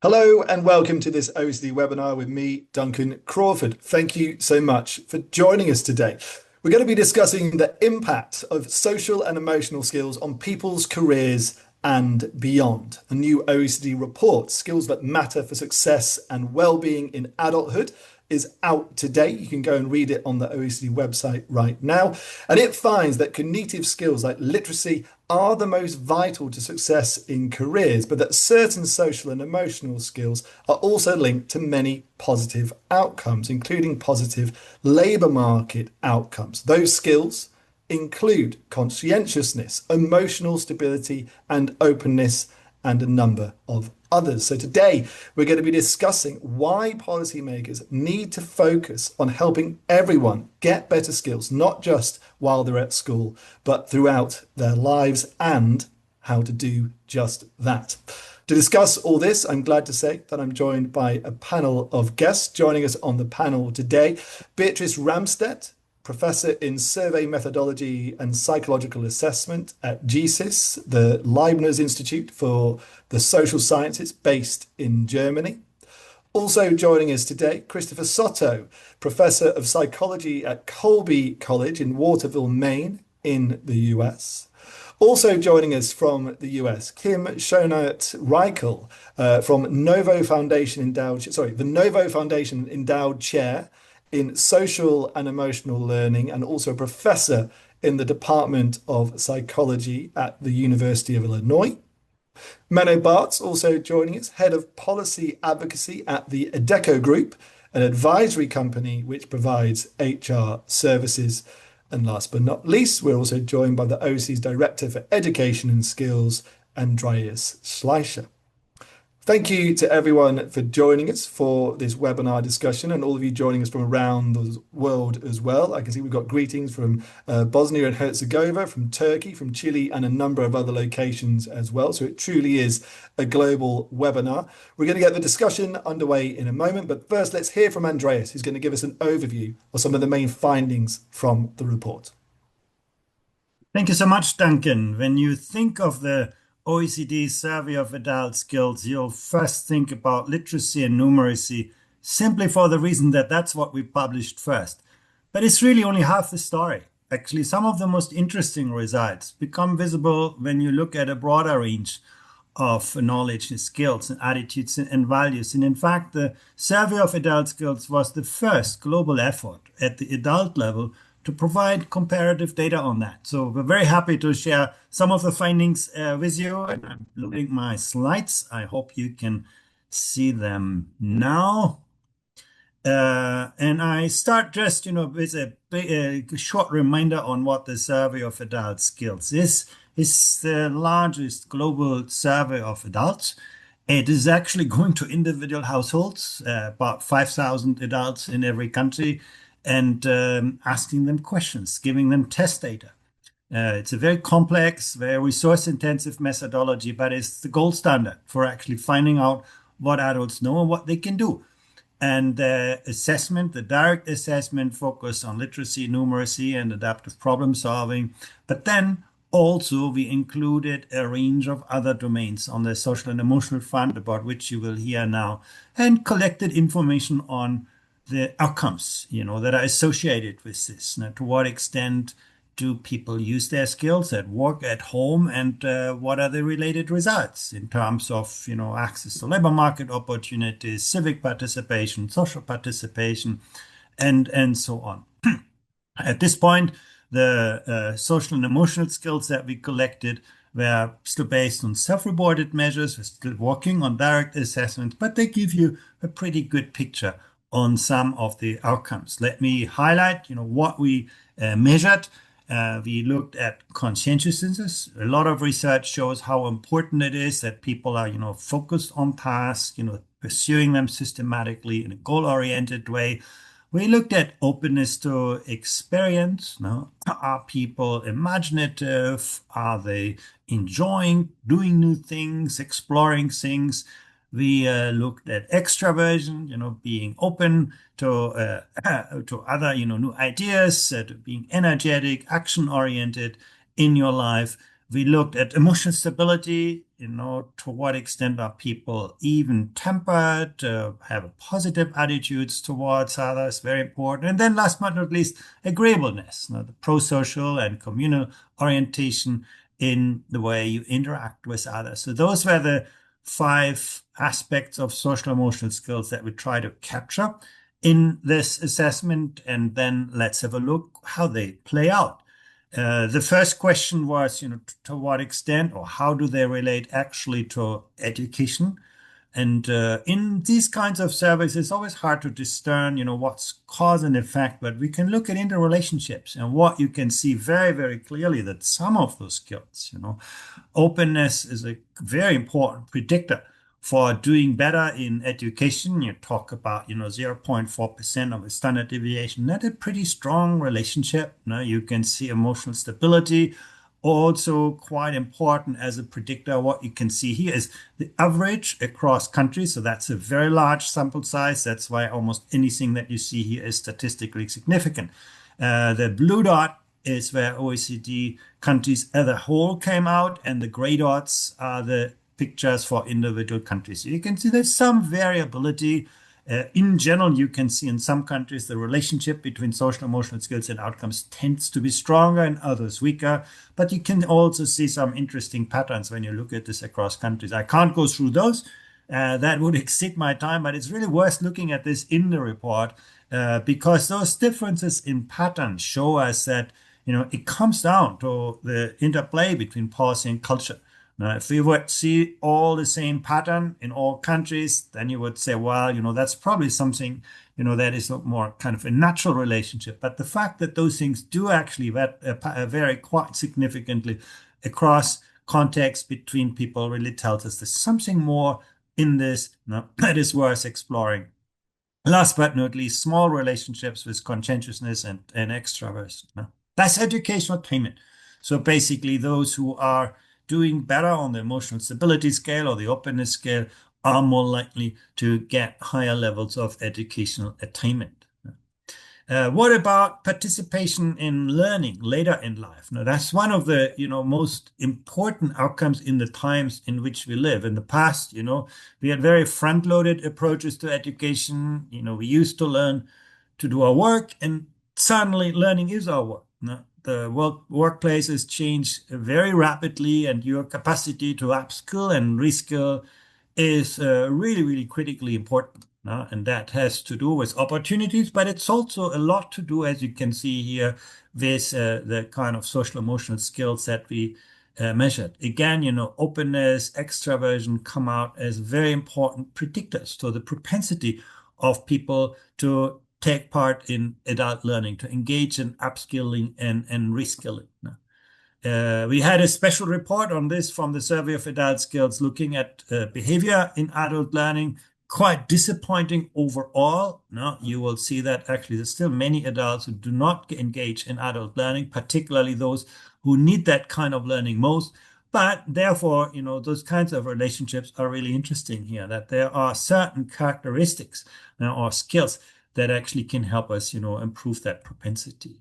Hello and welcome to this OECD webinar with me, Duncan Crawford. Thank you so much for joining us today. We're going to be discussing the impact of social and emotional skills on people's careers and beyond. A new OECD report, Skills That Matter for Success and Wellbeing in Adulthood, is out today. You can go and read it on the OECD website right now. And it finds that cognitive skills like literacy are the most vital to success in careers, but that certain social and emotional skills are also linked to many positive outcomes, including positive labour market outcomes. Those skills include conscientiousness, emotional stability, and openness, and a number of others. So today we're going to be discussing why policymakers need to focus on helping everyone get better skills, not just while they're at school, but throughout their lives, and how to do just that. To discuss all this, I'm glad to say that I'm joined by a panel of guests. Joining us on the panel today, Beatrice Ramstedt, Professor in Survey Methodology and Psychological Assessment at GSIS, the Leibniz Institute for the Social Sciences based in Germany. Also joining us today, Christopher Soto, Professor of Psychology at Colby College in Waterville, Maine, in the US. Also joining us from the US, Kim Schonert-Reichel from Novo Foundation the Novo Foundation Endowed Chair in Social and Emotional Learning, and also a professor in the Department of Psychology at the University of Illinois. Menno Bart's also joining us, Head of Policy Advocacy at the Adecco Group, an advisory company which provides HR services. And last but not least, we're also joined by the OECD's Director for Education and Skills, Andreas Schleicher. Thank you to everyone for joining us for this webinar discussion, and all of you joining us from around the world as well. I can see we've got greetings from Bosnia and Herzegovina, from Turkey, from Chile, and a number of other locations as well. So it truly is a global webinar. We're going to get the discussion underway in a moment, but first let's hear from Andreas, who's going to give us an overview of some of the main findings from the report. Thank you so much, Duncan. When you think of the OECD survey of adult skills, you'll first think about literacy and numeracy, simply for the reason that that's what we published first. But it's really only half the story. Actually, some of the most interesting results become visible when you look at a broader range of knowledge and skills and attitudes and values. And in fact, the survey of adult skills was the first global effort at the adult level to provide comparative data on that. So we're very happy to share some of the findings with you. And I'm loading my slides. I hope you can see them now. And I start just, with a short reminder on what the survey of adult skills is. It's the largest global survey of adults. It is actually going to individual households, about 5,000 adults in every country, and asking them questions, giving them test data. It's a very complex, very resource-intensive methodology, but it's the gold standard for actually finding out what adults know and what they can do. And the assessment, the direct assessment, focused on literacy, numeracy, and adaptive problem solving. But then also we included a range of other domains on the social and emotional front, about which you will hear now, and collected information on the outcomes, that are associated with this. Now, to what extent do people use their skills at work, at home, and what are the related results in terms of, access to labor market opportunities, civic participation, social participation, and so on. At this point, the social and emotional skills that we collected were still based on self-reported measures. We're still working on direct assessments, but they give you a pretty good picture on some of the outcomes. Let me highlight, what we measured. We looked at conscientiousness. A lot of research shows how important it is that people are, focused on tasks, pursuing them systematically in a goal-oriented way. We looked at openness to experience. Are people imaginative? Are they enjoying doing new things, exploring things? We looked at extraversion, being open to other, new ideas, to being energetic, action-oriented in your life. We looked at emotional stability, to what extent are people even-tempered, have positive attitudes towards others, very important. And then last but not least, agreeableness, the pro-social and communal orientation in the way you interact with others. So those were the 5 aspects of social emotional skills that we try to capture in this assessment. And then let's have a look how they play out. The first question was, to what extent or how do they relate actually to education? And in these kinds of surveys, it's always hard to discern, what's cause and effect, but we can look at interrelationships, and what you can see very, very clearly that some of those skills, openness is a very important predictor for doing better in education. You talk about, 0.4% of a standard deviation. That's a pretty strong relationship. You can see emotional stability, also quite important as a predictor. What you can see here is the average across countries. So that's a very large sample size. That's why almost anything that you see here is statistically significant. The blue dot is where OECD countries as a whole came out, and the gray dots are the pictures for individual countries. So you can see there's some variability. In general, you can see in some countries the relationship between social emotional skills and outcomes tends to be stronger, in others weaker. But you can also see some interesting patterns when you look at this across countries. I can't go through those. That would exceed my time, but it's really worth looking at this in the report because those differences in patterns show us that it comes down to the interplay between policy and culture. Now, if we would see all the same pattern in all countries, then you would say, well, that's probably something, that is more kind of a natural relationship. But the fact that those things do actually vary quite significantly across contexts between people really tells us there's something more in this that is worth exploring. Last but not least, small relationships with conscientiousness and extraversion. That's educational attainment. So basically, those who are doing better on the emotional stability scale or the openness scale are more likely to get higher levels of educational attainment. What about participation in learning later in life? Now, that's one of the most important outcomes in the times in which we live. In the past, we had very front-loaded approaches to education. We used to learn to do our work, and suddenly learning is our work. The workplaces change very rapidly, and your capacity to upskill and reskill is really, really critically important. And that has to do with opportunities, but it's also a lot to do, as you can see here, with the kind of social emotional skills that we measured. Again, openness, extraversion come out as very important predictors to the propensity of people to take part in adult learning, to engage in upskilling and reskilling. We had a special report on this from the Survey of Adult Skills looking at behavior in adult learning. Quite disappointing overall. You will see that actually there's still many adults who do not engage in adult learning, particularly those who need that kind of learning most. But therefore, those kinds of relationships are really interesting here, that there are certain characteristics or skills that actually can help us, improve that propensity.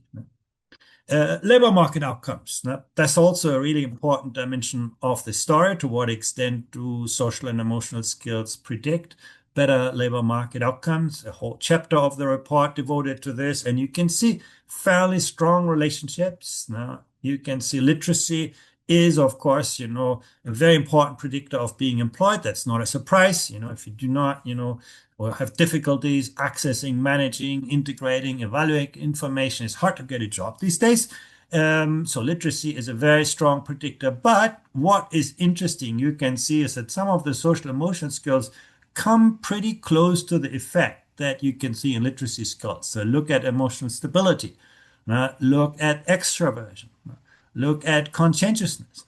Labor market outcomes. That's also a really important dimension of the story. To what extent do social and emotional skills predict better labor market outcomes? A whole chapter of the report devoted to this. And you can see fairly strong relationships. You can see literacy is, of course, a very important predictor of being employed. That's not a surprise. If you do not, or have difficulties accessing, managing, integrating, evaluating information, it's hard to get a job these days. So literacy is a very strong predictor. But what is interesting, you can see, is that some of the social emotion skills come pretty close to the effect that you can see in literacy skills. So look at emotional stability, look at extraversion, look at conscientiousness.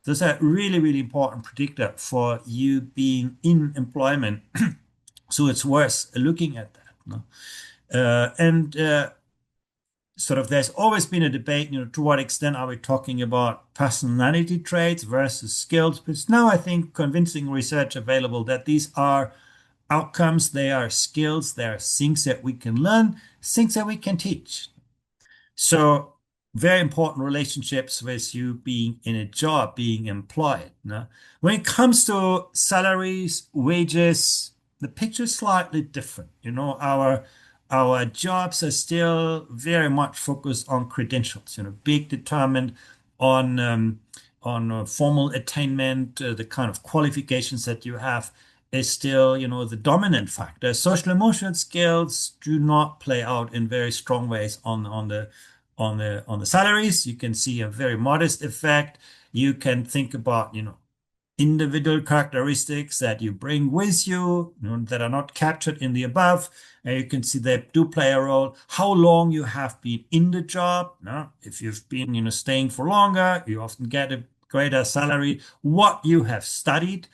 Those are really, really important predictor for you being in employment. So it's worth looking at that. Sort of there's always been a debate, to what extent are we talking about personality traits versus skills? But now I think convincing research available that these are outcomes, they are skills, they are things that we can learn, things that we can teach. So very important relationships with you being in a job, being employed. No? When it comes to salaries, wages, the picture is slightly different. Our jobs are still very much focused on credentials. Big determined on formal attainment, the kind of qualifications that you have is still, the dominant factor. Social emotional skills do not play out in very strong ways on the salaries. You can see a very modest effect. You can think about, individual characteristics that you bring with you, that are not captured in the above. And you can see they do play a role. How long you have been in the job. If you've been, staying for longer, you often get a greater salary. What you have studied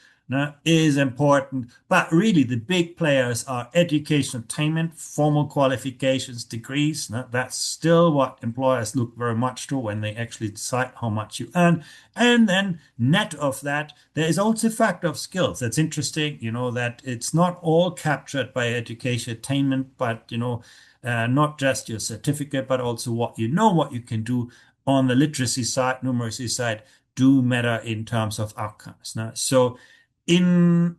is important. But really, the big players are education attainment, formal qualifications, degrees. That's still what employers look very much to when they actually decide how much you earn. And then net of that, there is also a factor of skills. That's interesting, that it's not all captured by education attainment, but, not just your certificate, but also what what you can do on the literacy side, numeracy side, do matter in terms of outcomes. So in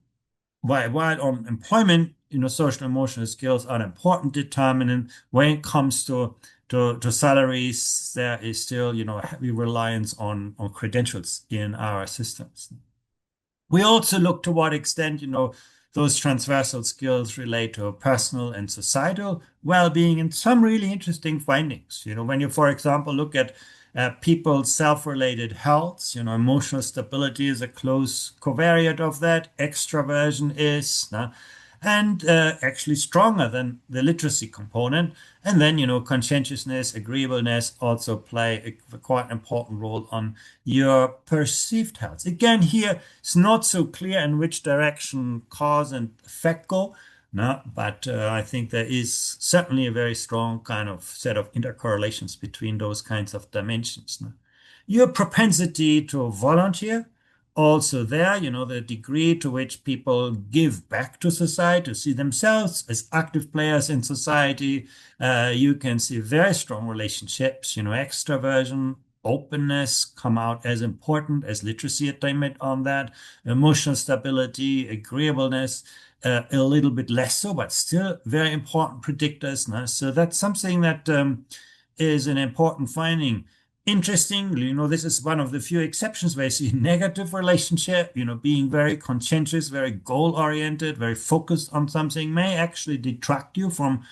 while on employment, social emotional skills are an important determinant. When it comes to salaries, there is still, a heavy reliance on credentials in our systems. We also look to what extent, those transversal skills relate to personal and societal well-being, and some really interesting findings. When you, for example, look at people's self-related health, emotional stability is a close covariate of that. Extraversion is, and actually stronger than the literacy component. And then, conscientiousness, agreeableness also play a quite important role on your perceived health. Again, here it's not so clear in which direction cause and effect go. No, but I think there is certainly a very strong kind of set of intercorrelations between those kinds of dimensions. No? Your propensity to volunteer, also there, the degree to which people give back to society, to see themselves as active players in society. You can see very strong relationships, extraversion, openness come out as important as literacy attainment on that, emotional stability, agreeableness, a little bit less so, but still very important predictors. So that's something that is an important finding. Interestingly, this is one of the few exceptions where I see negative relationship, being very conscientious, very goal-oriented, very focused on something may actually detract you from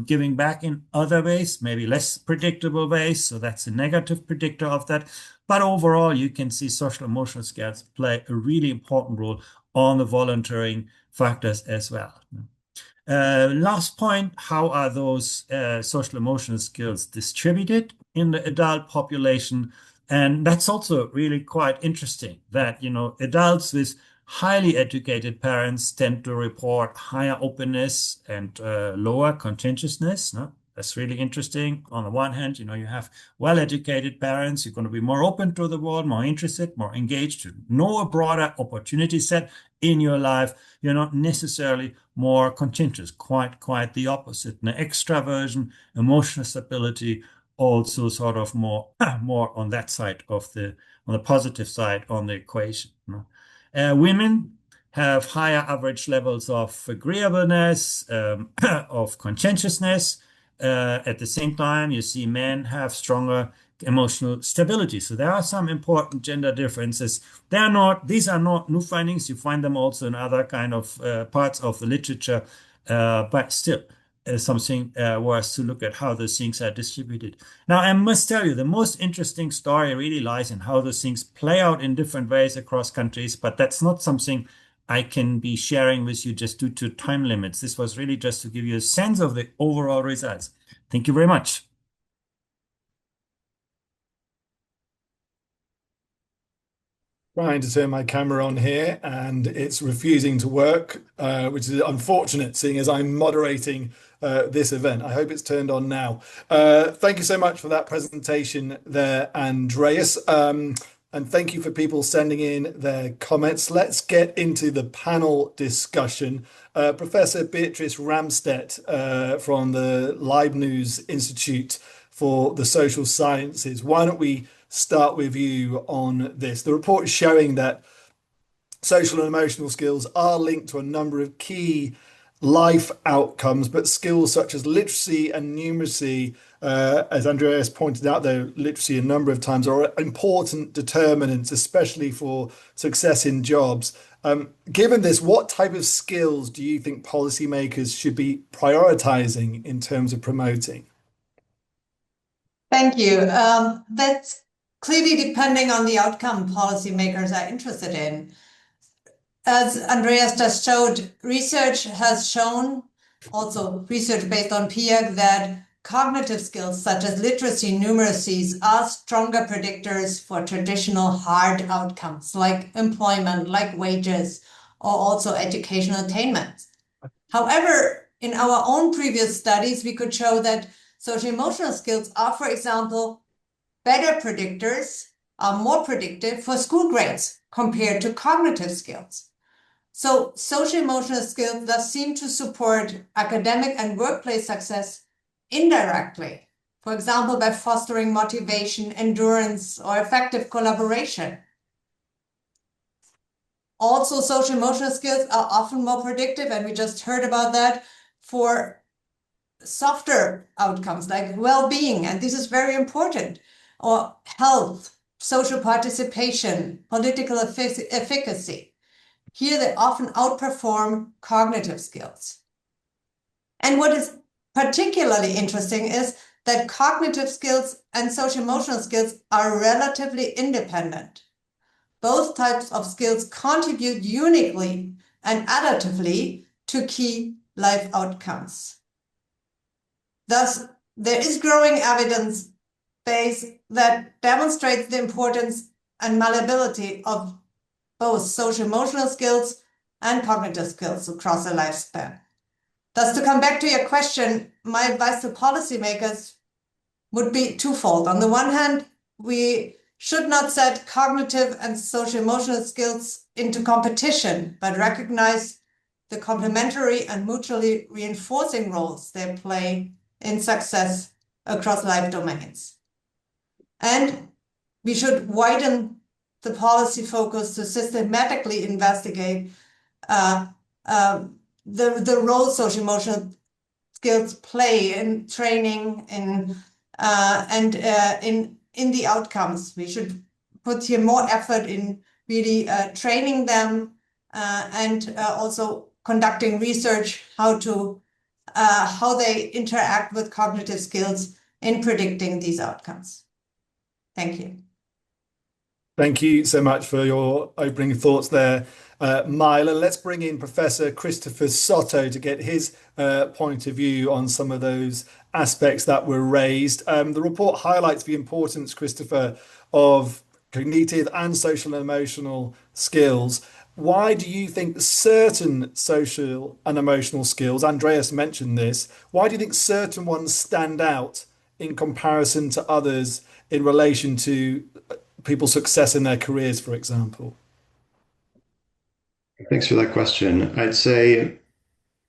giving back in other ways, maybe less predictable ways. So that's a negative predictor of that. But overall, you can see social emotional skills play a really important role on the volunteering factors as well. Last point, how are those social emotional skills distributed in the adult population? And that's also really quite interesting that, adults with highly educated parents tend to report higher openness and lower conscientiousness. No? That's really interesting. On the one hand, you have well-educated parents, you're going to be more open to the world, more interested, more engaged, to know a broader opportunity set in your life. You're not necessarily more conscientious, quite the opposite. Now, extraversion, emotional stability, also sort of more on that side on the positive side on the equation. Women have higher average levels of agreeableness, of conscientiousness. At the same time, you see men have stronger emotional stability. So there are some important gender differences. These are not new findings. You find them also in other kind of parts of the literature, but still something worth to look at how those things are distributed. Now, I must tell you, the most interesting story really lies in how those things play out in different ways across countries, but that's not something I can be sharing with you just due to time limits. This was really just to give you a sense of the overall results. Thank you very much. Trying to turn my camera on here and it's refusing to work, which is unfortunate seeing as I'm moderating this event. I hope it's turned on now. Thank you so much for that presentation there, Andreas. And thank you for people sending in their comments. Let's get into the panel discussion. Professor Beatrice Ramstedt from the Leibniz Institute for the social sciences. Why don't we start with you on this? The report is showing that social and emotional skills are linked to a number of key life outcomes, but skills such as literacy and numeracy, as Andreas pointed out, though, literacy a number of times are important determinants, especially for success in jobs. Given this, what type of skills do you think policymakers should be prioritizing in terms of promoting? Thank you. That's clearly depending on the outcome policymakers are interested in. As Andreas just showed, research has shown, also research based on PIAC, that cognitive skills such as literacy, numeracies are stronger predictors for traditional hard outcomes like employment, like wages, or also educational attainment. However, in our own previous studies, we could show that social emotional skills are, for example, better predictors, are more predictive for school grades compared to cognitive skills. So social emotional skills thus seem to support academic and workplace success indirectly, for example, by fostering motivation, endurance, or effective collaboration. Also, social emotional skills are often more predictive, and we just heard about that, for softer outcomes like well-being, and this is very important, or health, social participation, political efficacy. Here they often outperform cognitive skills. And what is particularly interesting is that cognitive skills and social emotional skills are relatively independent. Both types of skills contribute uniquely and additively to key life outcomes. Thus, there is growing evidence base that demonstrates the importance and malleability of both social emotional skills and cognitive skills across a lifespan. Thus, to come back to your question, my advice to policymakers would be twofold. On the one hand, we should not set cognitive and social emotional skills into competition, but recognize the complementary and mutually reinforcing roles they play in success across life domains. And we should widen the policy focus to systematically investigate the role social emotional skills play in training and in the outcomes. We should put here more effort in really training them and also conducting research how they interact with cognitive skills in predicting these outcomes. Thank you. Thank you so much for your opening thoughts there, Mila. Let's bring in Professor Christopher Soto to get his point of view on some of those aspects that were raised. The report highlights the importance, Christopher, of cognitive and social and emotional skills. Why do you think certain social and emotional skills, Andreas mentioned this, why do you think certain ones stand out in comparison to others in relation to people's success in their careers, for example? Thanks for that question. I'd say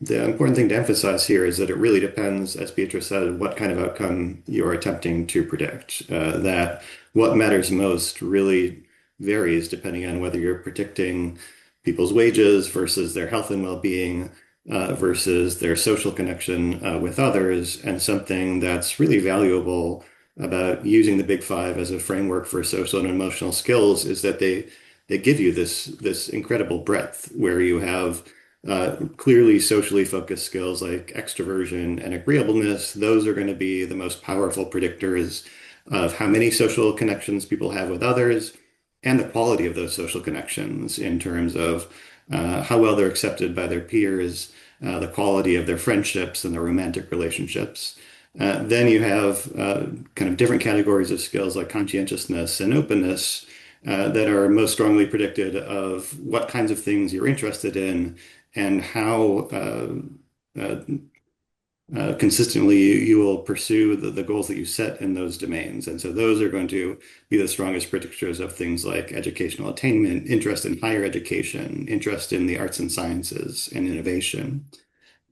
the important thing to emphasize here is that it really depends, as Beatrice said, what kind of outcome you're attempting to predict. That what matters most really varies depending on whether you're predicting people's wages versus their health and well-being versus their social connection with others. And something that's really valuable about using the Big Five as a framework for social and emotional skills is that they give you this incredible breadth where you have clearly socially focused skills like extroversion and agreeableness. Those are going to be the most powerful predictors of how many social connections people have with others and the quality of those social connections in terms of how well they're accepted by their peers, the quality of their friendships and their romantic relationships. Then you have kind of different categories of skills like conscientiousness and openness that are most strongly predicted of what kinds of things you're interested in and how consistently you will pursue the goals that you set in those domains. And so those are going to be the strongest predictors of things like educational attainment, interest in higher education, interest in the arts and sciences, and innovation.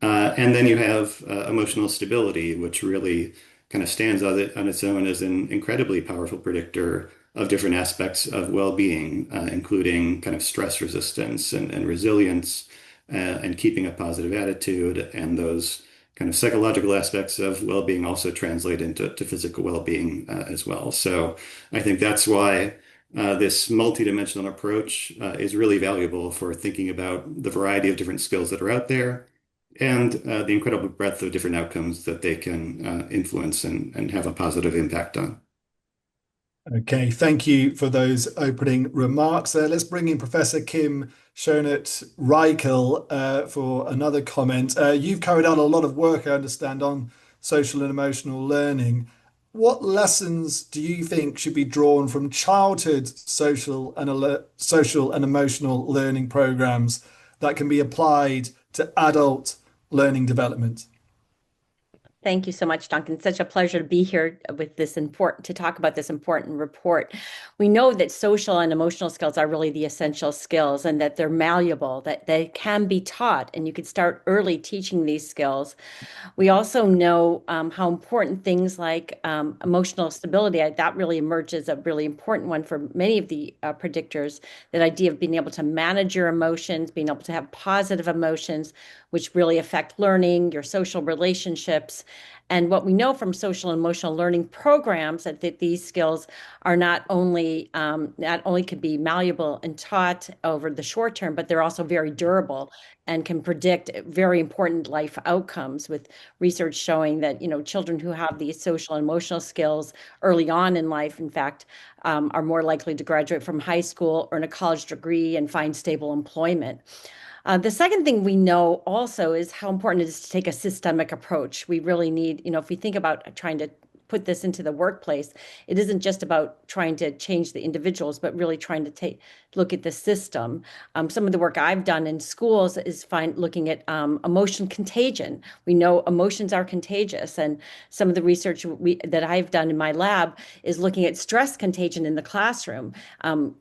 And then you have emotional stability, which really kind of stands on its own as an incredibly powerful predictor of different aspects of well-being, including kind of stress resistance and resilience, and keeping a positive attitude, and those kind of psychological aspects of well-being also translate into physical well-being as well. So I think that's why this multidimensional approach is really valuable for thinking about the variety of different skills that are out there and the incredible breadth of different outcomes that they can influence and have a positive impact on. Okay, thank you for those opening remarks. Let's bring in Professor Kim Schonert-Reichel for another comment. You've carried out a lot of work, I understand, on social and emotional learning. What lessons do you think should be drawn from childhood social and emotional learning programs that can be applied to adult learning development? Thank you so much, Duncan. Such a pleasure to be here with to talk about this important report. We know that social and emotional skills are really the essential skills and that they're malleable, that they can be taught, and you could start early teaching these skills. We also know how important things like emotional stability, that really emerges a really important one for many of the predictors, that idea of being able to manage your emotions, being able to have positive emotions, which really affect learning, your social relationships. And what we know from social and emotional learning programs that these skills are not only can be malleable and taught over the short term, but they're also very durable and can predict very important life outcomes, with research showing that, children who have these social and emotional skills early on in life, in fact, are more likely to graduate from high school, earn a college degree, and find stable employment. The second thing we know also is how important it is to take a systemic approach. We really need, if we think about trying to put this into the workplace, it isn't just about trying to change the individuals, but really trying to look at the system. Some of the work I've done in schools is looking at emotion contagion. We know emotions are contagious, and some of the research that I've done in my lab is looking at stress contagion in the classroom.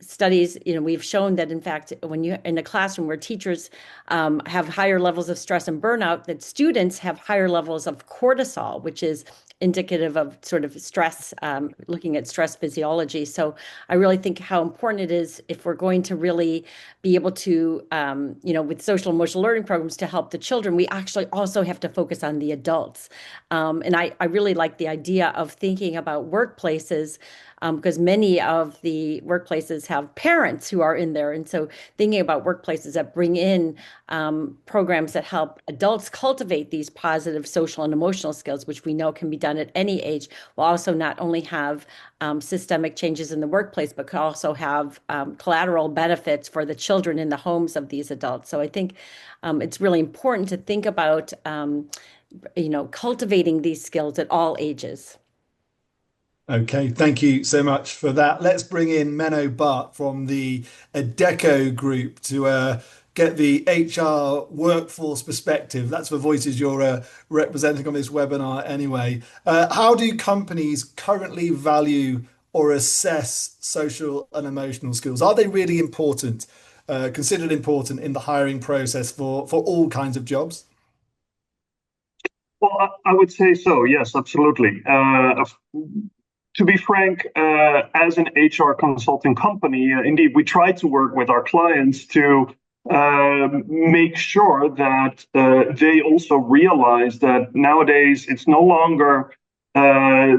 Studies, we've shown that, in fact, when you're in a classroom where teachers have higher levels of stress and burnout, that students have higher levels of cortisol, which is indicative of sort of stress, looking at stress physiology. So I really think how important it is, if we're going to really be able to, with social emotional learning programs to help the children, we actually also have to focus on the adults. And I really like the idea of thinking about workplaces, because many of the workplaces have parents who are in there. And so thinking about workplaces that bring in programs that help adults cultivate these positive social and emotional skills, which we know can be done at any age, will also not only have systemic changes in the workplace, but could also have collateral benefits for the children in the homes of these adults. So I think it's really important to think about, cultivating these skills at all ages. Okay, thank you so much for that. Let's bring in Menno Bart from the Adecco group to get the HR workforce perspective. That's the voices you're representing on this webinar anyway. How do companies currently value or assess social and emotional skills? Are they really important, considered important in the hiring process for all kinds of jobs? Well, I would say so. Yes, absolutely. To be frank, as an HR consulting company, indeed, we try to work with our clients to make sure that they also realize that nowadays it's no longer a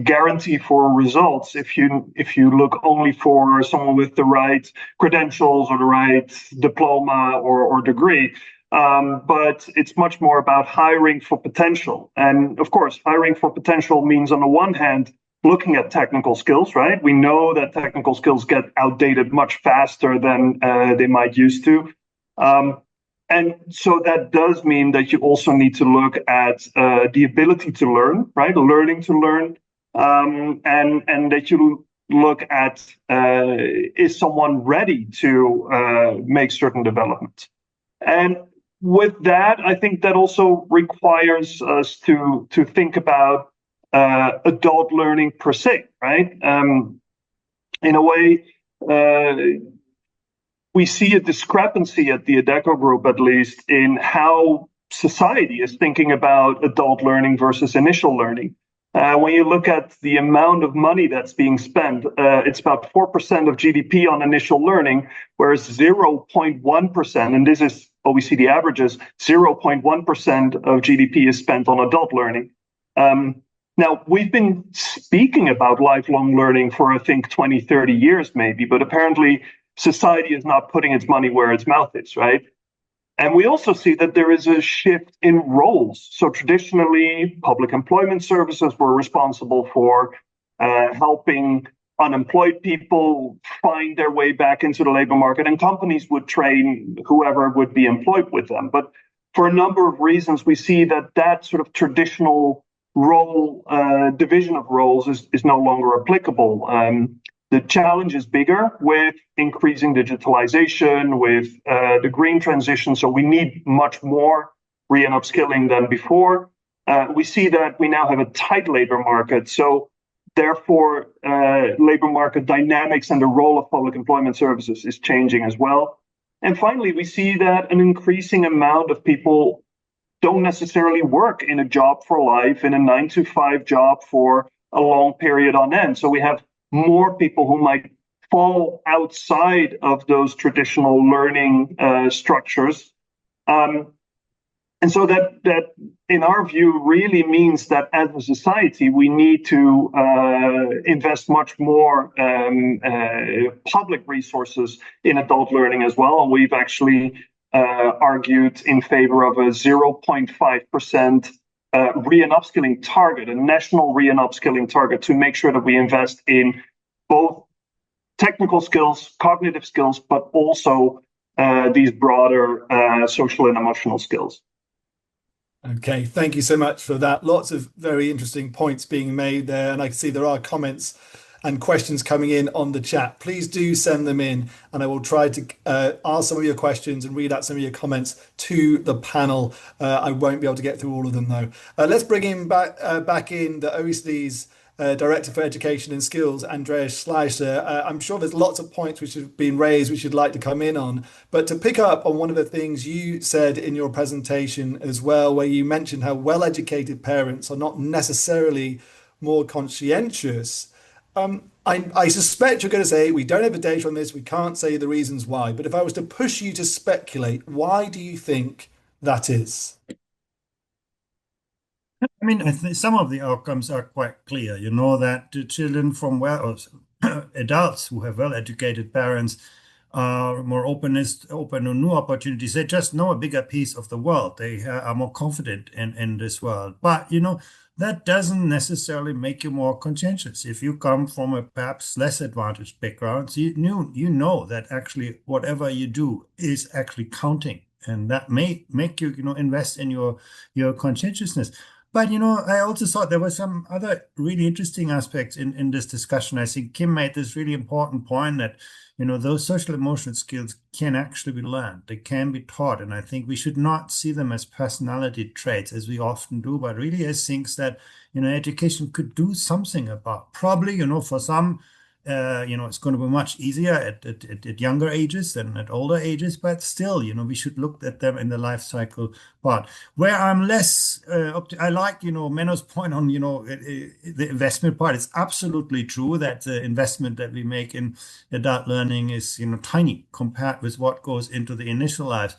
guarantee for results if you look only for someone with the right credentials or the right diploma or degree. But it's much more about hiring for potential. And of course, hiring for potential means, on the one hand, looking at technical skills, right? We know that technical skills get outdated much faster than they might used to. And so that does mean that you also need to look at the ability to learn, right? Learning to learn. And that you look at, is someone ready to make certain developments? And with that, I think that also requires us to think about adult learning per se, right? In a way, we see a discrepancy at the Adecco Group, at least, in how society is thinking about adult learning versus initial learning. When you look at the amount of money that's being spent, it's about 4% of GDP on initial learning, whereas 0.1%, and this is OECD averages, 0.1% of GDP is spent on adult learning. Now, we've been speaking about lifelong learning for, I think, 20, 30 years maybe, but apparently society is not putting its money where its mouth is, right? And we also see that there is a shift in roles. So traditionally, public employment services were responsible for helping unemployed people find their way back into the labor market, and companies would train whoever would be employed with them. But for a number of reasons, we see that that sort of traditional role division of roles is no longer applicable. The challenge is bigger with increasing digitalization, with the green transition. So we need much more re and upskilling than before. We see that we now have a tight labor market. So therefore, labor market dynamics and the role of public employment services is changing as well. And finally, we see that an increasing amount of people don't necessarily work in a job for life, in a 9-to-5 job for a long period on end. So we have more people who might fall outside of those traditional learning structures. And so that, in our view, really means that as a society, we need to invest much more public resources in adult learning as well. And we've actually argued in favor of a 0.5% re and upskilling target, a national re and upskilling target, to make sure that we invest in both technical skills, cognitive skills, but also these broader social and emotional skills. Okay, thank you so much for that. Lots of very interesting points being made there, and I can see there are comments and questions coming in on the chat. Please do send them in, and I will try to ask some of your questions and read out some of your comments to the panel. I won't be able to get through all of them though. Let's bring in back in the OECD's Director for Education and Skills, Andreas Schleicher. I'm sure there's lots of points which have been raised which you'd like to come in on, but to pick up on one of the things you said in your presentation as well, where you mentioned how well-educated parents are not necessarily more conscientious. I suspect you're going to say, we don't have the data on this, we can't say the reasons why, but if I was to push you to speculate, why do you think that is? I mean, I think some of the outcomes are quite clear. You know that the children from adults who have well-educated parents are more open to new opportunities. They just know a bigger piece of the world. They are more confident in this world. But, you know, that doesn't necessarily make you more conscientious. If you come from a perhaps less advantaged background, you know that actually whatever you do is actually counting. And that may make you, invest in your conscientiousness. But, I also thought there were some other really interesting aspects in this discussion. I think Kim made this really important point that, those social emotional skills can actually be learned. They can be taught. And I think we should not see them as personality traits, as we often do, but really as things that, education could do something about. Probably, for some, it's going to be much easier at younger ages than at older ages, but still, we should look at them in the life cycle part. Where I'm less, I like, Menno's point on, the investment part. It's absolutely true that the investment that we make in adult learning is, tiny compared with what goes into the initial lives.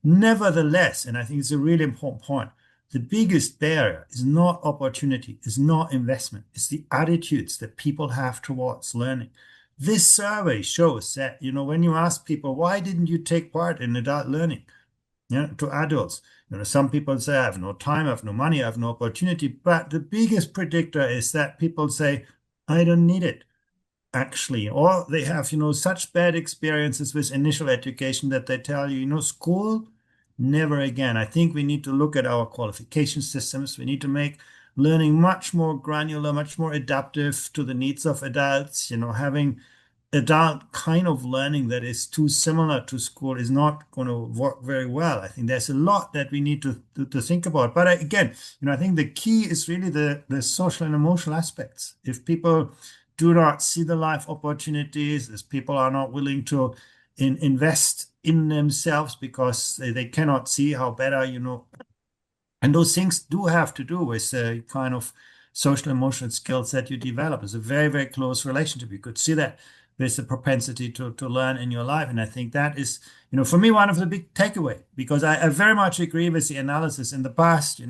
Nevertheless, and I think it's a really important point, the biggest barrier is not opportunity, is not investment. It's the attitudes that people have towards learning. This survey shows that, when you ask people, why didn't you take part in adult learning? To adults, some people say, I have no time, I have no money, I have no opportunity. But the biggest predictor is that people say, I don't need it, actually. Or they have, such bad experiences with initial education that they tell you, school, never again. I think we need to look at our qualification systems. We need to make learning much more granular, much more adaptive to the needs of adults. Having adult kind of learning that is too similar to school is not going to work very well. I think there's a lot that we need to think about. But again, I think the key is really the social and emotional aspects. If people do not see the life opportunities, as people are not willing to invest in themselves because they cannot see how better, and those things do have to do with kind of social emotional skills that you develop. It's a very, very close relationship. You could see that with the propensity to learn in your life. And I think that is, for me, one of the big takeaway, because I very much agree with the analysis in the past,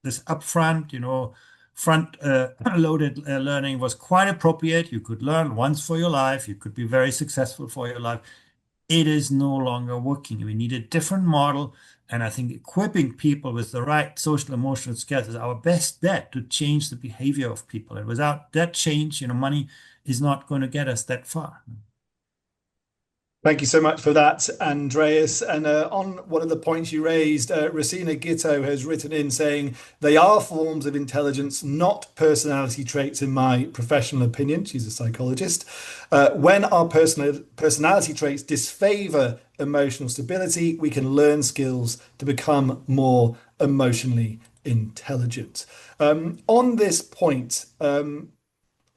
this upfront, front loaded learning was quite appropriate. You could learn once for your life. You could be very successful for your life. It is no longer working. We need a different model. And I think equipping people with the right social emotional skills is our best bet to change the behavior of people. And without that change, money is not going to get us that far. Thank you so much for that, Andreas. And on one of the points you raised, Rosina Gitto has written in saying, they are forms of intelligence, not personality traits, in my professional opinion. She's a psychologist. When our personality traits disfavor emotional stability, we can learn skills to become more emotionally intelligent. On this point,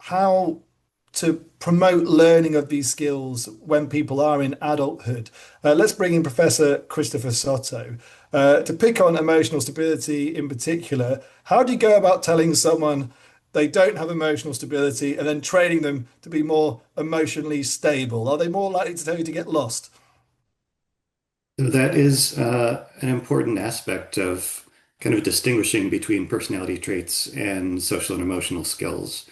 how to promote learning of these skills when people are in adulthood. Let's bring in Professor Christopher Soto. To pick on emotional stability in particular, how do you go about telling someone they don't have emotional stability and then training them to be more emotionally stable? Are they more likely to tell you to get lost? That is an important aspect of kind of distinguishing between personality traits and social and emotional skills.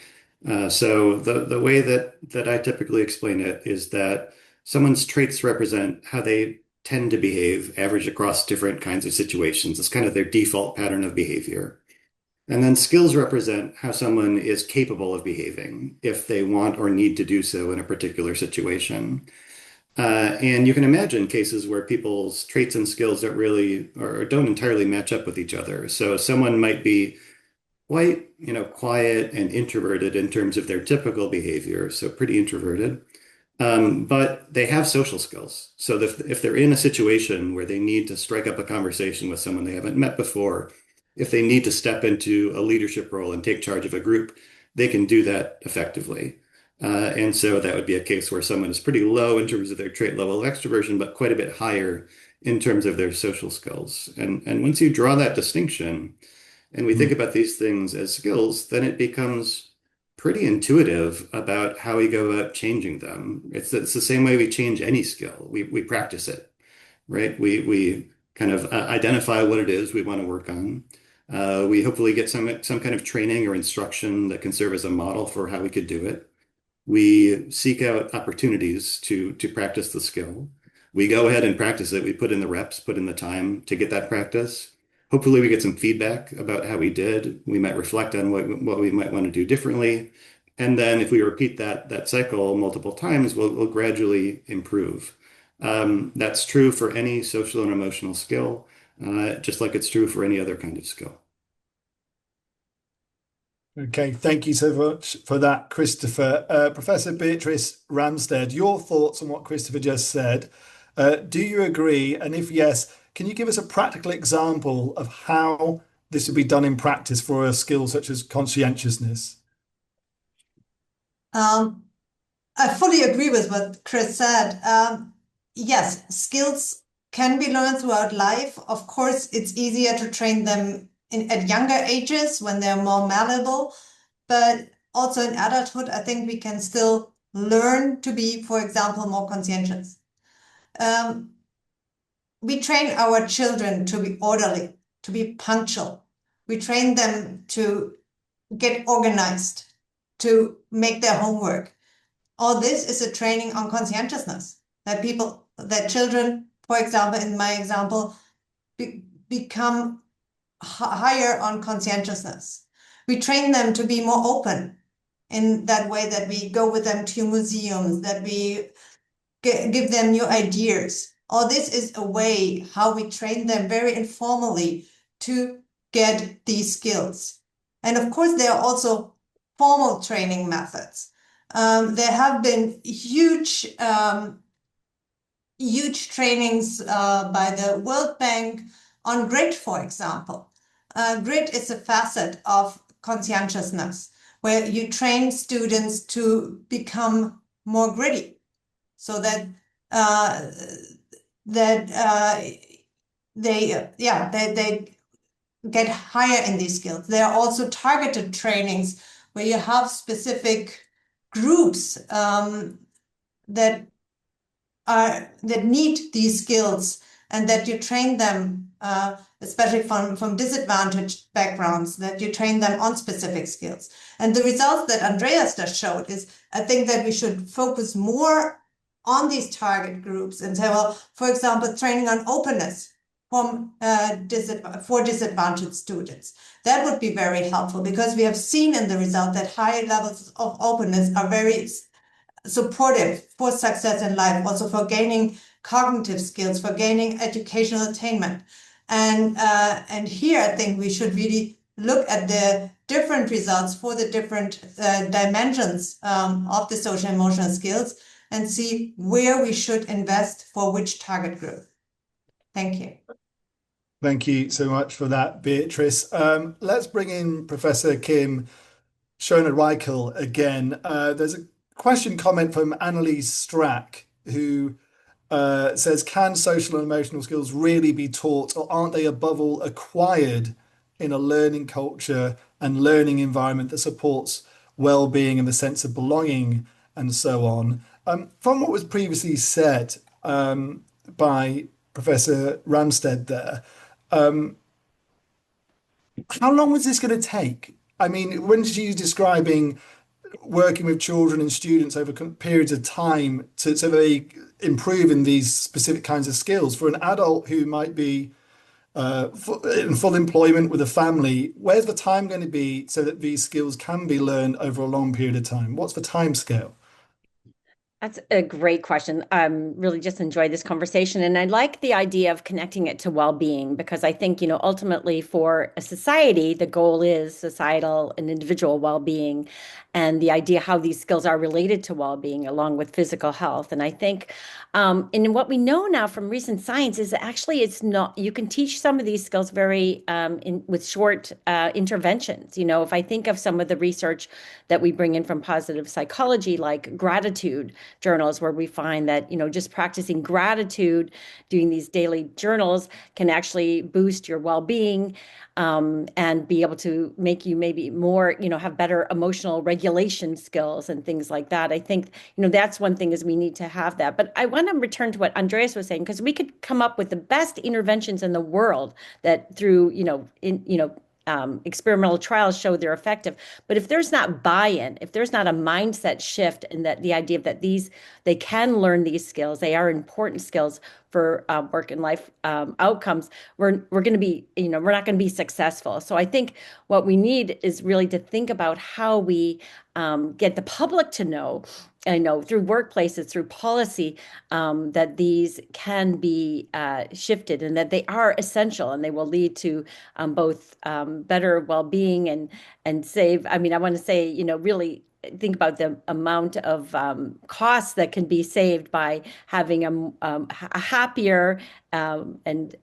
So the way that I typically explain it is that someone's traits represent how they tend to behave, average across different kinds of situations. It's kind of their default pattern of behavior. And then skills represent how someone is capable of behaving if they want or need to do so in a particular situation. And you can imagine cases where people's traits and skills don't really or don't entirely match up with each other. So someone might be quite, quiet and introverted in terms of their typical behavior, so pretty introverted. But they have social skills. So if they're in a situation where they need to strike up a conversation with someone they haven't met before, if they need to step into a leadership role and take charge of a group, they can do that effectively. And so that would be a case where someone is pretty low in terms of their trait level of extroversion, but quite a bit higher in terms of their social skills. And once you draw that distinction, and we think about these things as skills, then it becomes pretty intuitive about how we go about changing them. It's the same way we change any skill. We practice it, right? We kind of identify what it is we want to work on. We hopefully get some kind of training or instruction that can serve as a model for how we could do it. We seek out opportunities to practice the skill. We go ahead and practice it. We put in the reps, put in the time to get that practice. Hopefully we get some feedback about how we did. We might reflect on what we might want to do differently. And then if we repeat that cycle multiple times, we'll gradually improve. That's true for any social and emotional skill, just like it's true for any other kind of skill. Okay, thank you so much for that, Christopher. Professor Beatrice Ramstead, your thoughts on what Christopher just said. Do you agree? And if yes, can you give us a practical example of how this would be done in practice for a skill such as conscientiousness? I fully agree with what Chris said. Yes, skills can be learned throughout life. Of course, it's easier to train them at younger ages when they're more malleable, but also in adulthood, I think we can still learn to be, for example, more conscientious. We train our children to be orderly, to be punctual. We train them to get organized, to make their homework. All this is a training on conscientiousness, that children, for example, in my example, become higher on conscientiousness. We train them to be more open in that way, that we go with them to museums, that we give them new ideas. All this is a way how we train them very informally to get these skills. And of course, there are also formal training methods. There have been huge trainings by the World Bank on grit, for example. Grit is a facet of conscientiousness, where you train students to become more gritty, so that they get higher in these skills. There are also targeted trainings where you have specific groups that need these skills, and that you train them, especially from disadvantaged backgrounds, that you train them on specific skills. And the results that Andreas just showed is, I think that we should focus more on these target groups and say, well, for example, training on openness for disadvantaged students. That would be very helpful, because we have seen in the result that high levels of openness are very supportive for success in life, also for gaining cognitive skills, for gaining educational attainment. And here I think we should really look at the different results for the different dimensions of the social emotional skills, and see where we should invest for which target group. Thank you. Thank you so much for that, Beatrice. Let's bring in Professor Kim Schoner-Reichel again. There's a comment from Annalise Strack, who says, can social and emotional skills really be taught, or aren't they above all acquired in a learning culture and learning environment that supports well-being and the sense of belonging and so on? From what was previously said by Professor Ramstead there, how long was this going to take? I mean, when she's describing working with children and students over periods of time so they improve in these specific kinds of skills, for an adult who might be in full employment with a family, where's the time going to be so that these skills can be learned over a long period of time? What's the time scale? That's a great question. Really just enjoyed this conversation. And I like the idea of connecting it to well-being, because I think, ultimately for a society, the goal is societal and individual well-being, and the idea how these skills are related to well-being along with physical health. And I think, and what we know now from recent science is that actually it's not, you can teach some of these skills very with short interventions. If I think of some of the research that we bring in from positive psychology, like gratitude journals, where we find that, just practicing gratitude, doing these daily journals can actually boost your well-being, and be able to make you maybe more, have better emotional regulation skills and things like that. I think, that's one thing, is we need to have that. But I want to return to what Andreas was saying, because we could come up with the best interventions in the world that through, experimental trials show they're effective. But if there's not buy-in, if there's not a mindset shift, and that the idea that they can learn these skills, they are important skills for work and life outcomes, we're going to be, we're not going to be successful. So I think what we need is really to think about how we get the public to know, through workplaces, through policy, that these can be shifted, and that they are essential, and they will lead to both better well-being and save. I mean, I want to say, really think about the amount of costs that can be saved by having a happier and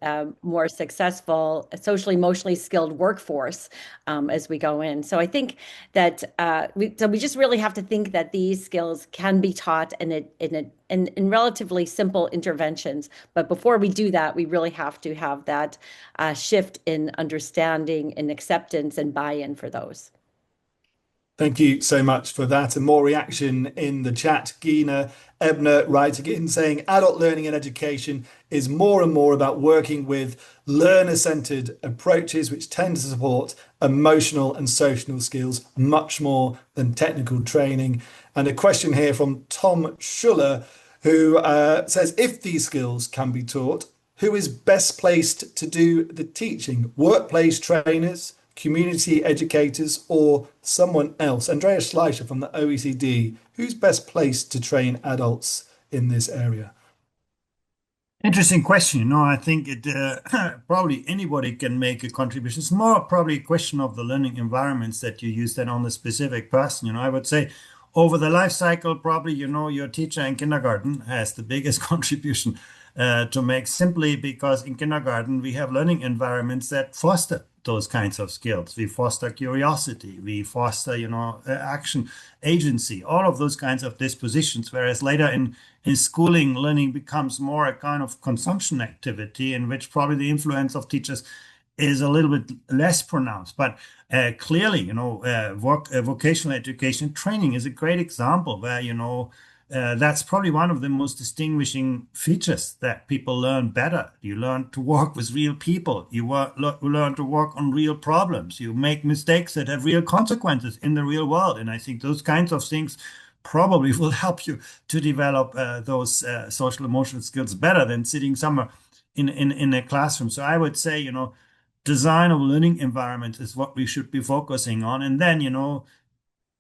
more successful, socially, emotionally skilled workforce as we go in. So I think that we just really have to think that these skills can be taught in relatively simple interventions. But before we do that, we really have to have that shift in understanding and acceptance and buy-in for those. Thank you so much for that. And more reaction in the chat. Gina Ebner writing in saying, adult learning and education is more and more about working with learner-centered approaches, which tend to support emotional and social skills much more than technical training. And a question here from Tom Schuller, who says, if these skills can be taught, who is best placed to do the teaching? Workplace trainers, community educators, or someone else? Andreas Schleicher from the OECD, who's best placed to train adults in this area? Interesting question. I think it probably anybody can make a contribution. It's more probably a question of the learning environments that you use than on the specific person. I would say over the life cycle, probably, your teacher in kindergarten has the biggest contribution to make, simply because in kindergarten we have learning environments that foster those kinds of skills. We foster curiosity, we foster, action, agency, all of those kinds of dispositions. Whereas later in schooling, learning becomes more a kind of consumption activity, in which probably the influence of teachers is a little bit less pronounced. But clearly, vocational education training is a great example where, that's probably one of the most distinguishing features, that people learn better. You learn to work with real people. You learn to work on real problems. You make mistakes that have real consequences in the real world. And I think those kinds of things probably will help you to develop those social emotional skills better than sitting somewhere in a classroom. So I would say, design of learning environments is what we should be focusing on. And then,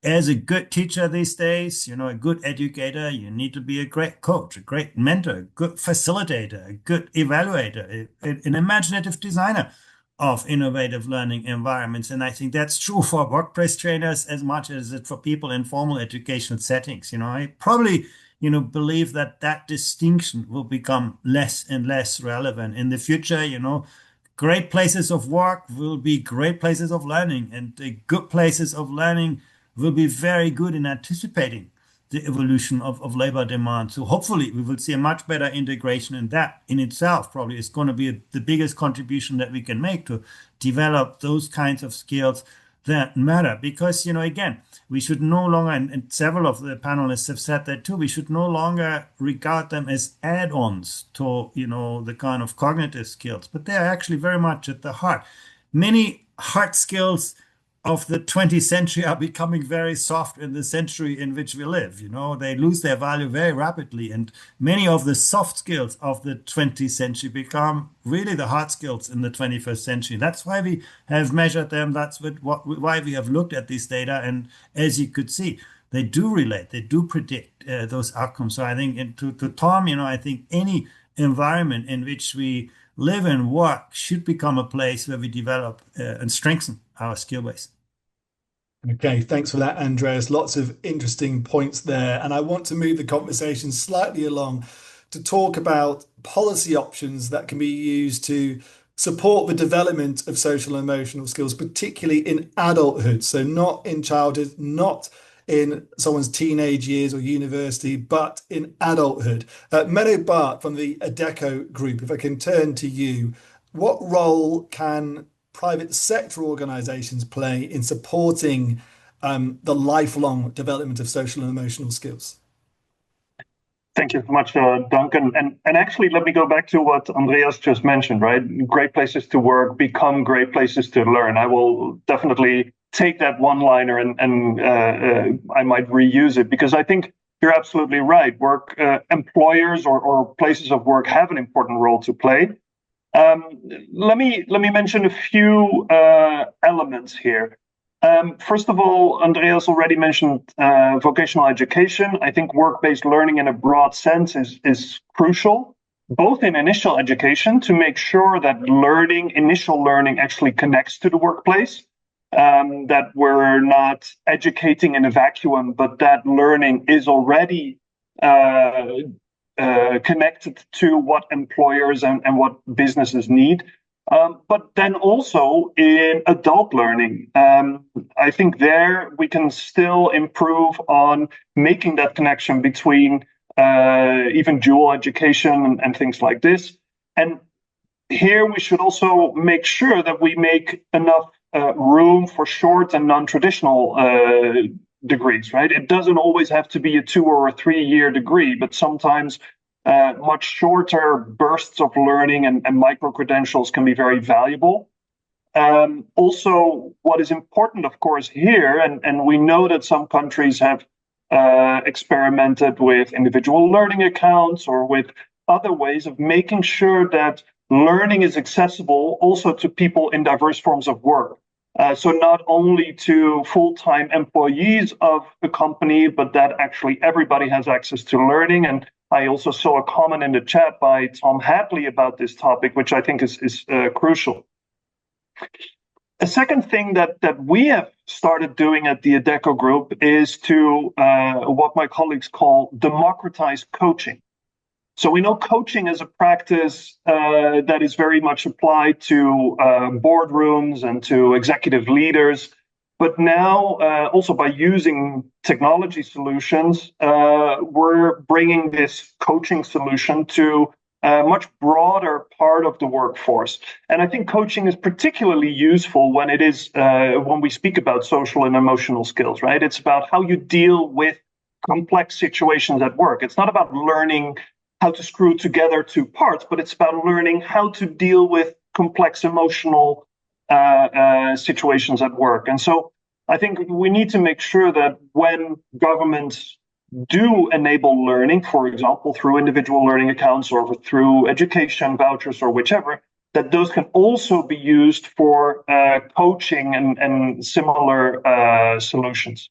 as a good teacher these days, a good educator, you need to be a great coach, a great mentor, a good facilitator, a good evaluator, an imaginative designer of innovative learning environments. And I think that's true for workplace trainers as much as it for people in formal educational settings. I probably, believe that distinction will become less and less relevant in the future. Great places of work will be great places of learning, and the good places of learning will be very good in anticipating the evolution of labor demand. So hopefully we will see a much better integration, and that in itself probably is going to be the biggest contribution that we can make to develop those kinds of skills that matter. Because, again, we should no longer, and several of the panelists have said that too, we should no longer regard them as add-ons to, the kind of cognitive skills, but they're actually very much at the heart. Many hard skills of the 20th century are becoming very soft in the century in which we live. They lose their value very rapidly. And many of the soft skills of the 20th century become really the hard skills in the 21st century. That's why we have measured them. That's why we have looked at these data. And as you could see, they do relate, they do predict those outcomes. So I think to Tom, I think any environment in which we live and work should become a place where we develop and strengthen our skill base. Okay, thanks for that, Andreas. Lots of interesting points there. And I want to move the conversation slightly along to talk about policy options that can be used to support the development of social and emotional skills, particularly in adulthood. So not in childhood, not in someone's teenage years or university, but in adulthood. Menno Bart from the Adecco Group, if I can turn to you, what role can private sector organizations play in supporting the lifelong development of social and emotional skills? Thank you so much, Duncan. And actually, let me go back to what Andreas just mentioned, right? Great places to work become great places to learn. I will definitely take that one-liner and I might reuse it, because I think you're absolutely right. Employers or places of work have an important role to play. Let me mention a few elements here. First of all, Andreas already mentioned vocational education. I think work-based learning in a broad sense is crucial, both in initial education to make sure that initial learning actually connects to the workplace, that we're not educating in a vacuum, but that learning is already connected to what employers and what businesses need. But then also in adult learning, I think there we can still improve on making that connection between even dual education and things like this. And here we should also make sure that we make enough room for short and non-traditional degrees, right? It doesn't always have to be a 2 or a 3 year degree, but sometimes much shorter bursts of learning and micro-credentials can be very valuable. Also, what is important, of course, here, and we know that some countries have experimented with individual learning accounts or with other ways of making sure that learning is accessible also to people in diverse forms of work. So not only to full-time employees of the company, but that actually everybody has access to learning. And I also saw a comment in the chat by Tom Hadley about this topic, which I think is crucial. A second thing that we have started doing at the Adecco Group is to what my colleagues call democratize coaching. So we know coaching is a practice that is very much applied to boardrooms and to executive leaders. But now, also by using technology solutions, we're bringing this coaching solution to a much broader part of the workforce. And I think coaching is particularly useful when it is when we speak about social and emotional skills, right? It's about how you deal with complex situations at work. It's not about learning how to screw together two parts, but it's about learning how to deal with complex emotional situations at work. And so I think we need to make sure that when governments do enable learning, for example, through individual learning accounts or through education vouchers or whichever, that those can also be used for coaching and similar solutions.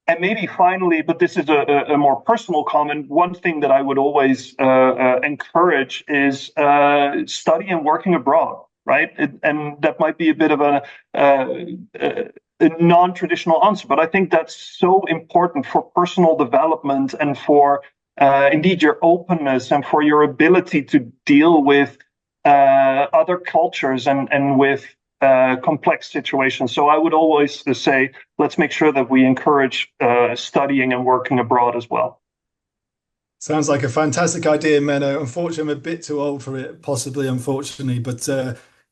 And maybe finally, but this is a more personal comment, one thing that I would always encourage is study and working abroad, right? And that might be a bit of a non-traditional answer, but I think that's so important for personal development and for indeed your openness and for your ability to deal with other cultures and with complex situations. So I would always say, let's make sure that we encourage studying and working abroad as well. Sounds like a fantastic idea, Menno. Unfortunately, I'm a bit too old for it, possibly, unfortunately, but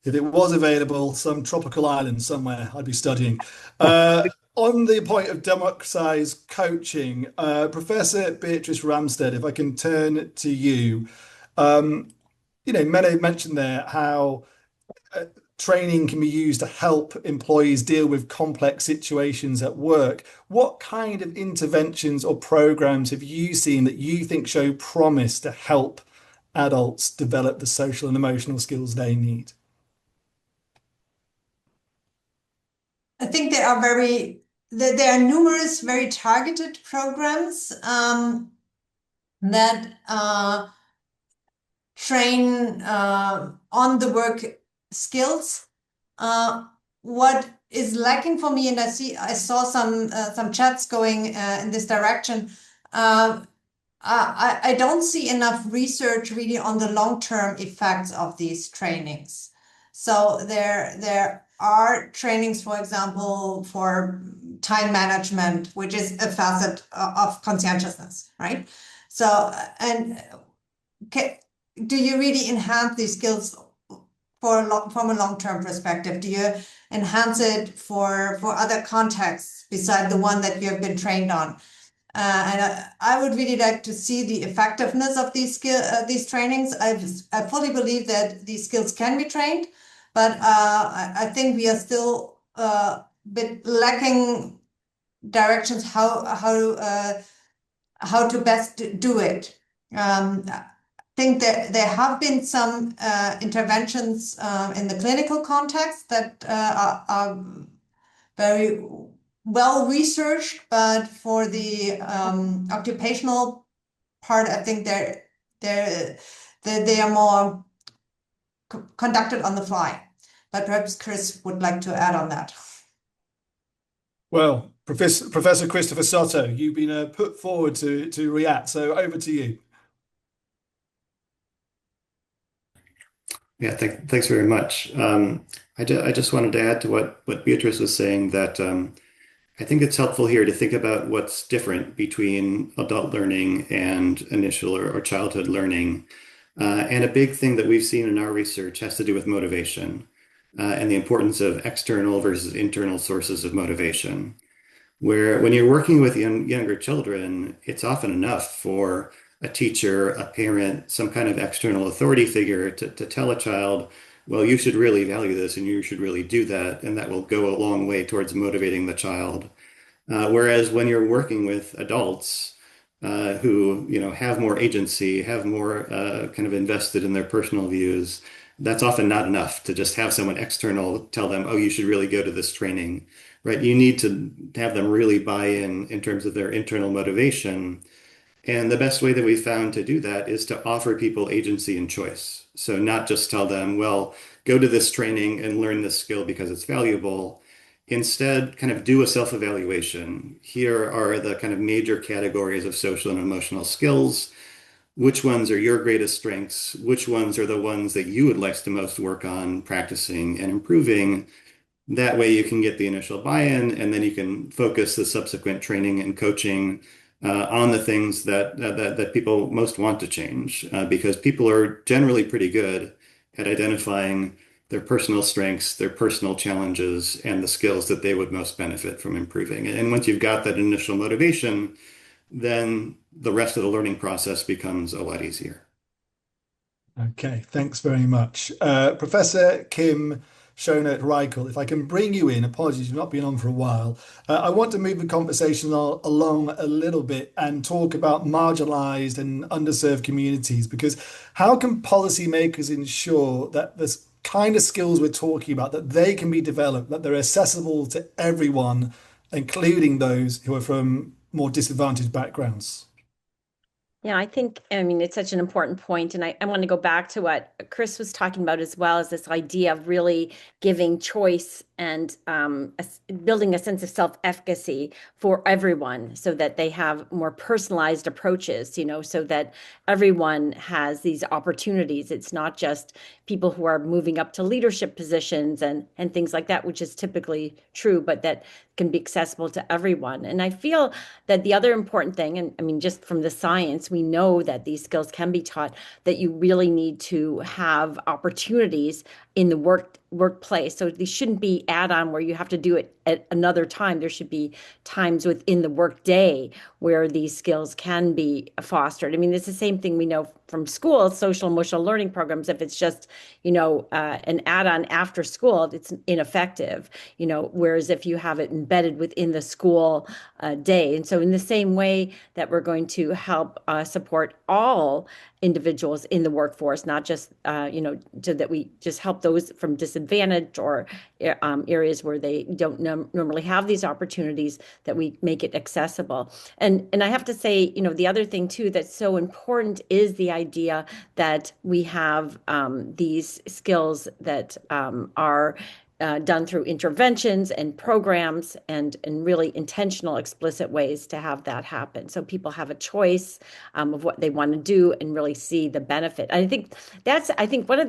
if it was available, some tropical island somewhere, I'd be studying. On the point of democratized coaching, Professor Beatrice Ramstead, if I can turn to you, Menno mentioned there how training can be used to help employees deal with complex situations at work. What kind of interventions or programs have you seen that you think show promise to help adults develop the social and emotional skills they need? I think there are numerous very targeted programs that train on the work skills. What is lacking for me, and I saw some chats going in this direction. I don't see enough research really on the long-term effects of these trainings. So there are trainings, for example, for time management, which is a facet of conscientiousness, right? So, and do you really enhance these skills from a long-term perspective? Do you enhance it for other contexts beside the one that you have been trained on? And I would really like to see the effectiveness of these trainings. I fully believe that these skills can be trained, but I think we are still a bit lacking directions how to best do it. I think that there have been some interventions in the clinical context that are very well researched, but for the occupational part, I think they are more conducted on the fly. But perhaps Chris would like to add on that. Well, Professor Christopher Soto, you've been put forward to react, so over to you. Yeah, thanks very much. I just wanted to add to what Beatrice was saying, that I think it's helpful here to think about what's different between adult learning and initial or childhood learning. And a big thing that we've seen in our research has to do with motivation and the importance of external versus internal sources of motivation. Where when you're working with younger children, it's often enough for a teacher, a parent, some kind of external authority figure to tell a child, well, you should really value this and you should really do that, and that will go a long way towards motivating the child. Whereas when you're working with adults who have more agency, have more kind of invested in their personal views, that's often not enough to just have someone external tell them, oh, you should really go to this training, right? You need to have them really buy in terms of their internal motivation. And the best way that we found to do that is to offer people agency and choice. So not just tell them, well, go to this training and learn this skill because it's valuable. Instead, kind of do a self-evaluation. Here are the kind of major categories of social and emotional skills. Which ones are your greatest strengths? Which ones are the ones that you would like to most work on practicing and improving? That way you can get the initial buy-in, and then you can focus the subsequent training and coaching on the things that people most want to change, because people are generally pretty good at identifying their personal strengths, their personal challenges, and the skills that they would most benefit from improving. And once you've got that initial motivation, then the rest of the learning process becomes a lot easier. Okay, thanks very much. Professor Kim Schonert-Reichel, if I can bring you in, apologies, you've not been on for a while. I want to move the conversation along a little bit and talk about marginalized and underserved communities, because how can policymakers ensure that this kind of skills we're talking about, that they can be developed, that they're accessible to everyone, including those who are from more disadvantaged backgrounds? Yeah, I mean, it's such an important point. And I want to go back to what Chris was talking about as well, as this idea of really giving choice and building a sense of self-efficacy for everyone so that they have more personalized approaches, so that everyone has these opportunities. It's not just people who are moving up to leadership positions and things like that, which is typically true, but that can be accessible to everyone. And I feel that the other important thing, and I mean, just from the science, we know that these skills can be taught, that you really need to have opportunities in the workplace. So these shouldn't be add-on where you have to do it at another time. There should be times within the workday where these skills can be fostered. I mean, it's the same thing we know from school, social emotional learning programs. If it's just, an add-on after school, it's ineffective, whereas if you have it embedded within the school day. And so in the same way that we're going to help support all individuals in the workforce, not just, so that we just help those from disadvantaged or areas where they don't normally have these opportunities, that we make it accessible. And I have to say, the other thing too that's so important is the idea that we have these skills that are done through interventions and programs and really intentional, explicit ways to have that happen. So people have a choice of what they want to do and really see the benefit. I think one of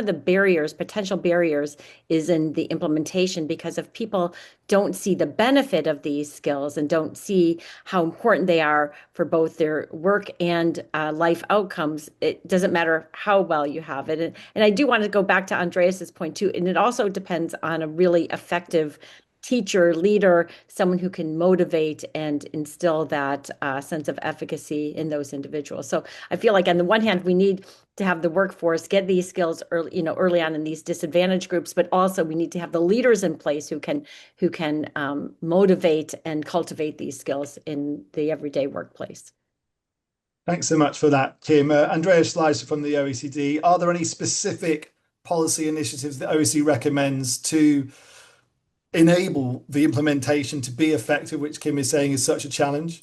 the barriers, potential barriers, is in the implementation, because if people don't see the benefit of these skills and don't see how important they are for both their work and life outcomes, it doesn't matter how well you have it. And I do want to go back to Andreas's point too, and it also depends on a really effective teacher, leader, someone who can motivate and instill that sense of efficacy in those individuals. So I feel like on the one hand, we need to have the workforce get these skills early on in these disadvantaged groups, but also we need to have the leaders in place who can motivate and cultivate these skills in the everyday workplace. Thanks so much for that, Kim. Andreas Schleicher from the OECD. Are there any specific policy initiatives that OECD recommends to enable the implementation to be effective, which Kim is saying is such a challenge?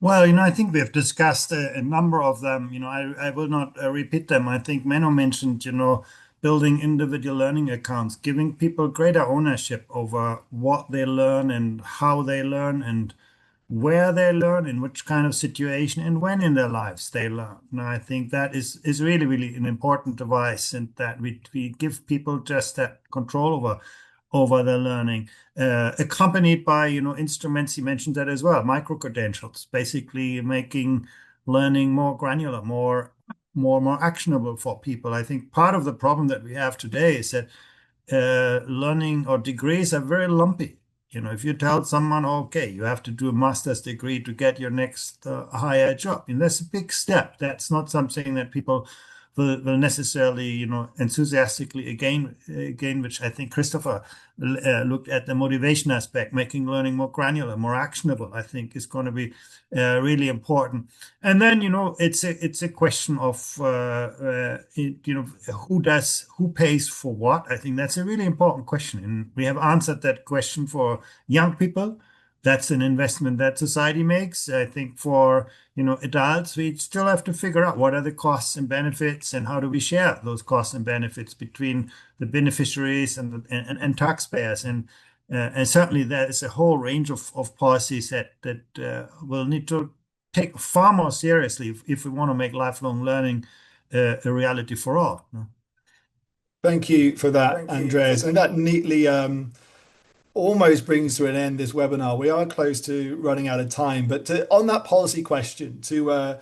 Well, I think we have discussed a number of them. I will not repeat them. I think Menno mentioned, building individual learning accounts, giving people greater ownership over what they learn and how they learn and where they learn, in which kind of situation and when in their lives they learn. Now, I think that is really, really an important device, and that we give people just that control over their learning, accompanied by, instruments. You mentioned that as well, micro credentials, basically making learning more granular, more actionable for people. I think part of the problem that we have today is that learning or degrees are very lumpy. If you tell someone, okay, you have to do a master's degree to get your next higher job, that's a big step. That's not something that people will necessarily, enthusiastically again, which I think Christopher looked at the motivation aspect, making learning more granular, more actionable, I think is going to be really important. And then, it's a question of, who pays for what? I think that's a really important question. And we have answered that question for young people. That's an investment that society makes. I think for, adults, we still have to figure out what are the costs and benefits and how do we share those costs and benefits between the beneficiaries and taxpayers. And certainly there is a whole range of policies that will need to take far more seriously if we want to make lifelong learning a reality for all. Thank you for that, Andreas. And that neatly almost brings to an end this webinar. We are close to running out of time, but on that policy question, to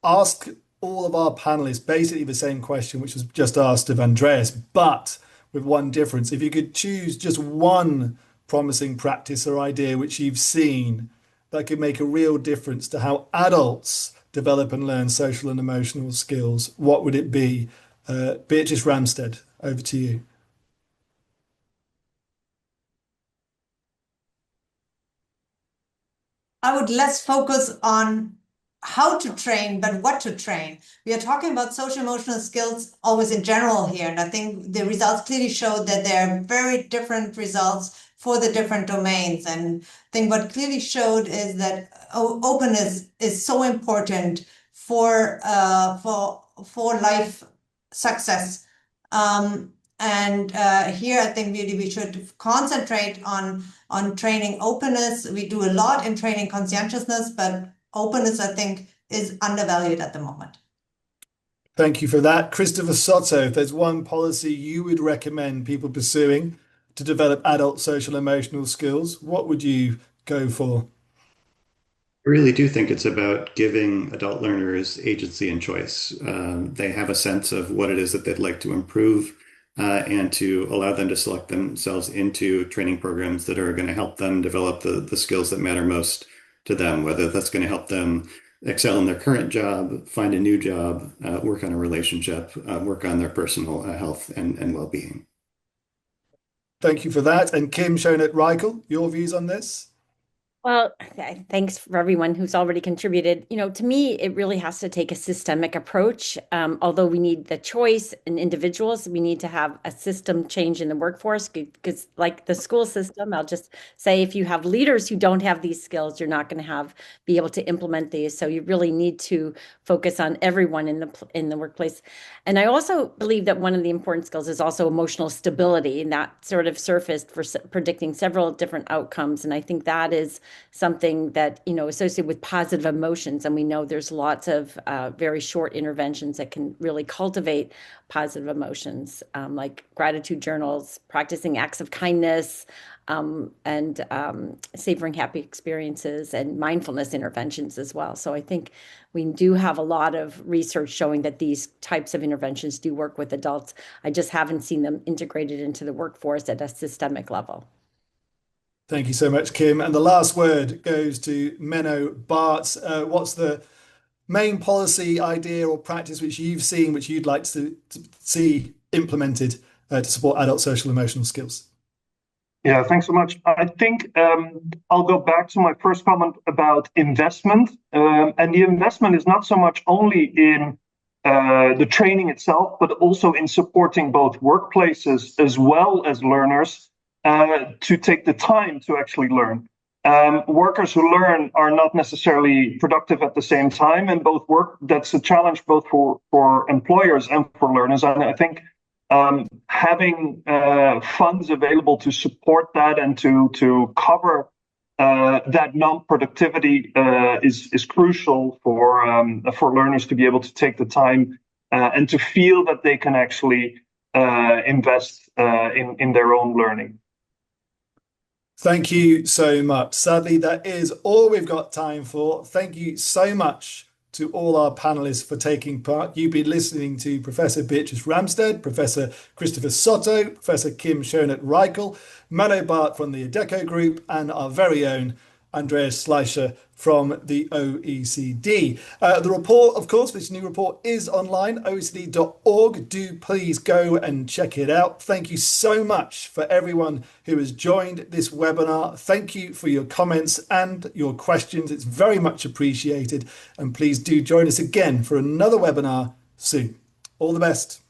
ask all of our panelists basically the same question, which was just asked of Andreas, but with one difference. If you could choose just one promising practice or idea which you've seen that could make a real difference to how adults develop and learn social and emotional skills, what would it be? Beatrice Ramstead, over to you. I would less focus on how to train, but what to train. We are talking about social emotional skills always in general here, and I think the results clearly showed that there are very different results for the different domains. And I think what clearly showed is that openness is so important for life success. Here, I think really we should concentrate on training openness. We do a lot in training conscientiousness, but openness, I think, is undervalued at the moment. Thank you for that. Christopher Soto, if there's one policy you would recommend people pursuing to develop adult social emotional skills, what would you go for? I really do think it's about giving adult learners agency and choice. They have a sense of what it is that they'd like to improve, and to allow them to select themselves into training programs that are going to help them develop the skills that matter most to them, whether that's going to help them excel in their current job, find a new job, work on a relationship, work on their personal health and well-being. Thank you for that. And Kim Schoenert-Reichel, your views on this? Well, thanks for everyone who's already contributed. To me, it really has to take a systemic approach. Although we need the choice in individuals, we need to have a system change in the workforce, because like the school system, I'll just say, if you have leaders who don't have these skills, you're not going to be able to implement these. So you really need to focus on everyone in the workplace. And I also believe that one of the important skills is also emotional stability, and that sort of surfaced for predicting several different outcomes. And I think that is something that, associated with positive emotions. And we know there's lots of very short interventions that can really cultivate positive emotions, like gratitude journals, practicing acts of kindness, and savoring happy experiences, and mindfulness interventions as well. So I think we do have a lot of research showing that these types of interventions do work with adults. I just haven't seen them integrated into the workforce at a systemic level. Thank you so much, Kim. And the last word goes to Menno Bartz. What's the main policy idea or practice which you've seen, which you'd like to see implemented to support adult social emotional skills? Yeah, thanks so much. I think I'll go back to my first comment about investment. And the investment is not so much only in the training itself, but also in supporting both workplaces as well as learners to take the time to actually learn. Workers who learn are not necessarily productive at the same time, and that's a challenge both for employers and for learners. And I think having funds available to support that and to cover that non-productivity is crucial for learners to be able to take the time and to feel that they can actually invest in their own learning. Thank you so much. Sadly, that is all we've got time for. Thank you so much to all our panelists for taking part. You've been listening to Professor Beatrice Ramstead, Professor Christopher Soto, Professor Kim Schoenert-Reichel, Menno Bartz from the Adecco Group, and our very own Andreas Schleicher from the OECD. The report, of course, this new report is online, oecd.org. Do please go and check it out. Thank you so much for everyone who has joined this webinar. Thank you for your comments and your questions. It's very much appreciated. And please do join us again for another webinar soon. All the best.